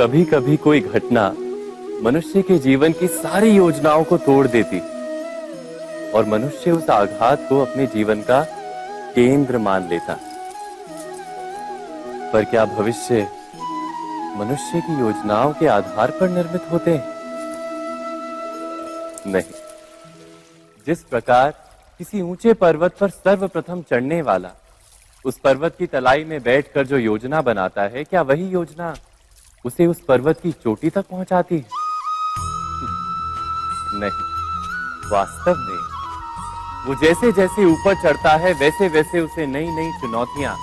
कभी कभी कोई घटना मनुष्य के जीवन की सारी योजनाओं को तोड़ देती और मनुष्य उस आघात को अपने जीवन का केंद्र मान लेता। पर क्या भविष्य मनुष्य की योजनाओं के आधार पर निर्मित होते हैं? नहीं। जिस प्रकार किसी ऊंचे पर्वत पर सर्वप्रथम चढ़ने वाला उस पर्वत की तलाई में बैठकर जो योजना बनाता है, क्या वही योजना उसे उस पर्वत की चोटी तक पहुंचाती है? नहीं। वास्तव में वो जैसे जैसे ऊपर चढ़ता है वैसे वैसे उसे नई नई चुनौतियां,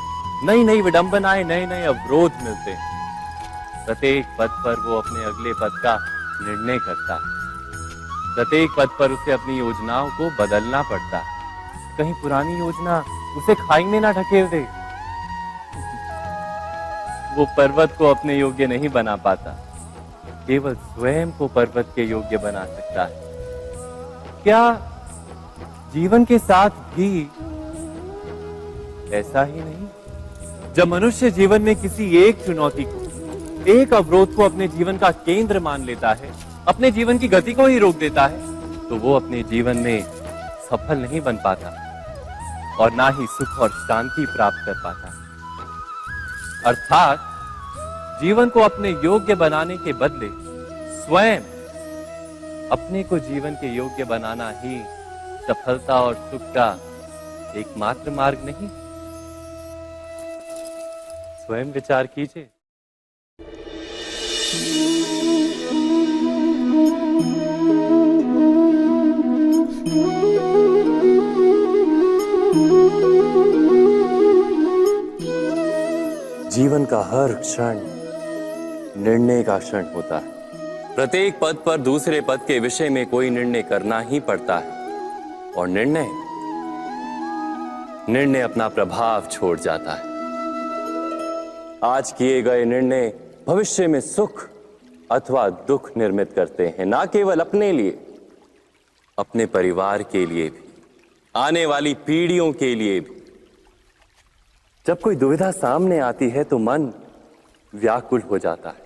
नई नई विडंबनाएं, नए नए अवरोध मिलते हैं। प्रत्येक पद पर वो अपने अगले पद का निर्णय करता है। प्रत्येक पद पर उसे अपनी योजनाओं को बदलना पड़ता है। कहीं पुरानी योजना उसे खाई में ना ढकेल दे। वो पर्वत को अपने योग्य नहीं बना पाता, केवल स्वयं को पर्वत के योग्य बना सकता है। क्या जीवन के साथ भी ऐसा ही नहीं? जब मनुष्य जीवन में किसी एक चुनौती को, एक अवरोध को अपने जीवन का केंद्र मान लेता है, अपने जीवन की गति को ही रोक देता है, तो वो अपने जीवन में सफल नहीं बन पाता और ना ही सुख और शांति प्राप्त कर पाता। अर्थात जीवन को अपने योग्य बनाने के बदले स्वयं अपने को जीवन के योग्य बनाना ही सफलता और सुख का एकमात्र मार्ग नहीं। स्वयं विचार कीजिए। जीवन का हर क्षण निर्णय का क्षण होता है। प्रत्येक पद पर दूसरे पद के विषय में कोई निर्णय करना ही पड़ता है और निर्णय अपना प्रभाव छोड़ जाता है। आज किए गए निर्णय भविष्य में सुख अथवा दुख निर्मित करते हैं, ना केवल अपने लिए, अपने परिवार के लिए भी, आने वाली पीढ़ियों के लिए भी। जब कोई दुविधा सामने आती है तो मन व्याकुल हो जाता है,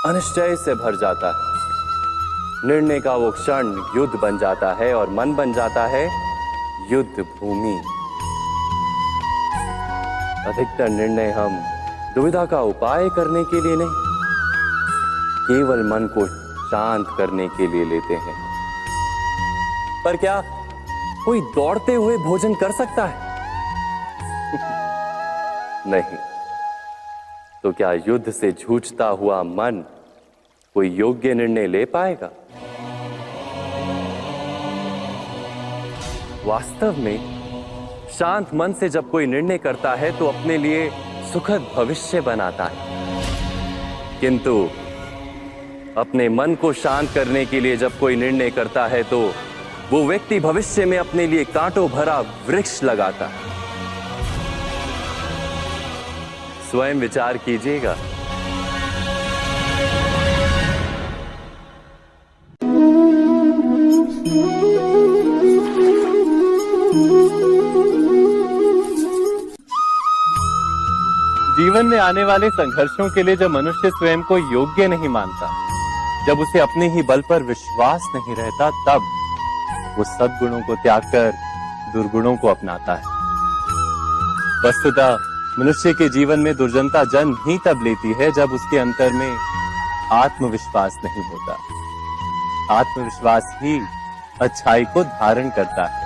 अनिश्चय से भर जाता है। निर्णय का वो क्षण युद्ध बन जाता है और मन बन जाता है युद्ध भूमि। अधिकतर निर्णय हम दुविधा का उपाय करने के लिए नहीं, केवल मन को शांत करने के लिए लेते हैं। पर क्या कोई दौड़ते हुए भोजन कर सकता है? नहीं। तो क्या युद्ध से जूझता हुआ मन कोई योग्य निर्णय ले पाएगा? वास्तव में शांत मन से जब कोई निर्णय करता है तो अपने लिए सुखद भविष्य बनाता है। किंतु अपने मन को शांत करने के लिए जब कोई निर्णय करता है तो वो व्यक्ति भविष्य में अपने लिए कांटों भरा वृक्ष लगाता है। स्वयं विचार कीजिएगा। जीवन में आने वाले संघर्षों के लिए जब मनुष्य स्वयं को योग्य नहीं मानता, जब उसे अपने ही बल पर विश्वास नहीं रहता, तब वो सद्गुणों को त्याग कर दुर्गुणों को अपनाता है। वस्तुतः मनुष्य के जीवन में दुर्जनता जन्म ही तब लेती है जब उसके अंतर में आत्मविश्वास नहीं होता। आत्मविश्वास ही अच्छाई को धारण करता है।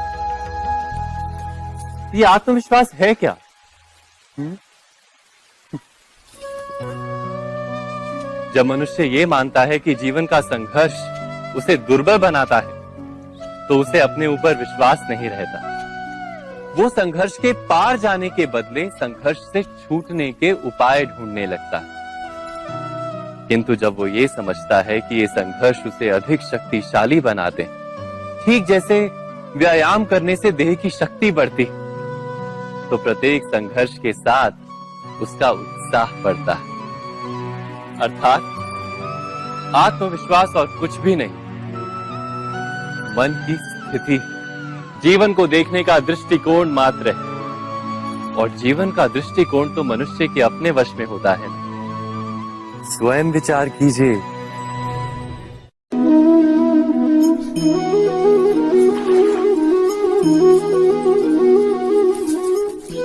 ये आत्मविश्वास है क्या? जब मनुष्य ये मानता है कि जीवन का संघर्ष उसे दुर्बल बनाता है, तो उसे अपने ऊपर विश्वास नहीं रहता। वो संघर्ष के पार जाने के बदले संघर्ष से छूटने के उपाय ढूंढने लगता है। किंतु जब वो ये समझता है कि ये संघर्ष उसे अधिक शक्तिशाली बनाते हैं, ठीक जैसे व्यायाम करने से देह की शक्ति बढ़ती, तो प्रत्येक संघर्ष के साथ उसका उत्साह बढ़ता है। अर्थात आत्मविश्वास और कुछ भी नहीं, मन की स्थिति, जीवन को देखने का दृष्टिकोण मात्र है। और जीवन का दृष्टिकोण तो मनुष्य के अपने वश में होता है। स्वयं विचार कीजिए।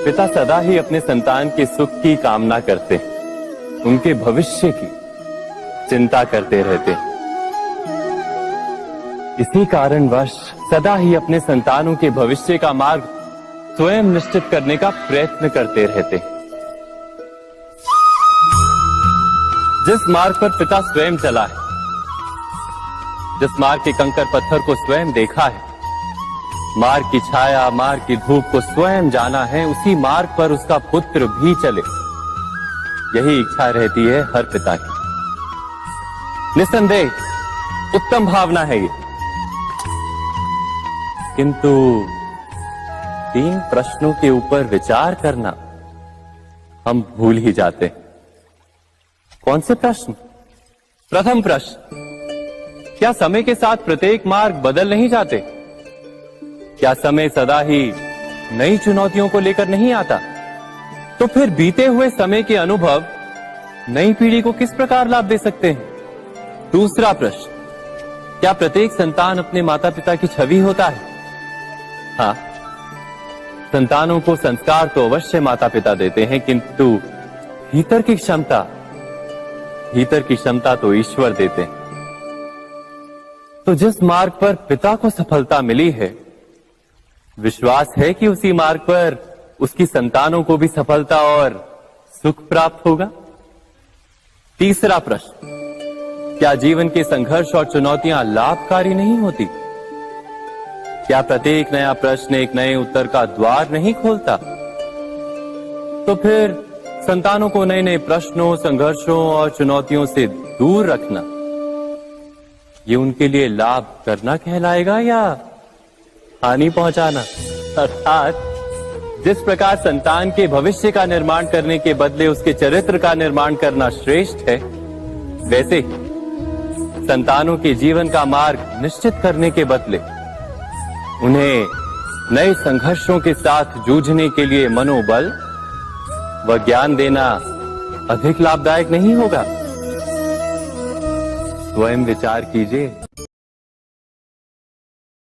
पिता सदा ही अपने संतान के सुख की कामना करते, उनके भविष्य की चिंता करते रहते। इसी कारणवश सदा ही अपने संतानों के भविष्य का मार्ग स्वयं निश्चित करने का प्रयत्न करते रहते। जिस मार्ग पर पिता स्वयं चला है, जिस मार्ग के कंकर पत्थर को स्वयं देखा है, मार्ग की छाया, मार्ग की धूप को स्वयं जाना है, उसी मार्ग पर उसका पुत्र भी चले, यही इच्छा रहती है हर पिता की। निस्संदेह उत्तम भावना है ये, किंतु 3 प्रश्नों के ऊपर विचार करना हम भूल ही जाते हैं। कौन से प्रश्न? प्रथम प्रश्न, क्या समय के साथ प्रत्येक मार्ग बदल नहीं जाते? क्या समय सदा ही नई चुनौतियों को लेकर नहीं आता? तो फिर बीते हुए समय के अनुभव नई पीढ़ी को किस प्रकार लाभ दे सकते हैं? दूसरा प्रश्न, क्या प्रत्येक संतान अपने माता पिता की छवि होता है? हाँ, संतानों को संस्कार तो अवश्य माता पिता देते हैं, किंतु भीतर की क्षमता तो ईश्वर देते हैं। तो जिस मार्ग पर पिता को सफलता मिली है, विश्वास है कि उसी मार्ग पर उसकी संतानों को भी सफलता और सुख प्राप्त होगा। तीसरा प्रश्न, क्या जीवन के संघर्ष और चुनौतियां लाभकारी नहीं होती? क्या प्रत्येक नया प्रश्न एक नए उत्तर का द्वार नहीं खोलता? तो फिर संतानों को नए नए प्रश्नों, संघर्षों और चुनौतियों से दूर रखना, ये उनके लिए लाभ करना कहलाएगा या हानि पहुंचाना? अर्थात जिस प्रकार संतान के भविष्य का निर्माण करने के बदले उसके चरित्र का निर्माण करना श्रेष्ठ है, वैसे ही संतानों के जीवन का मार्ग निश्चित करने के बदले उन्हें नए संघर्षों के साथ जूझने के लिए मनोबल व ज्ञान देना अधिक लाभदायक नहीं होगा? स्वयं विचार कीजिए।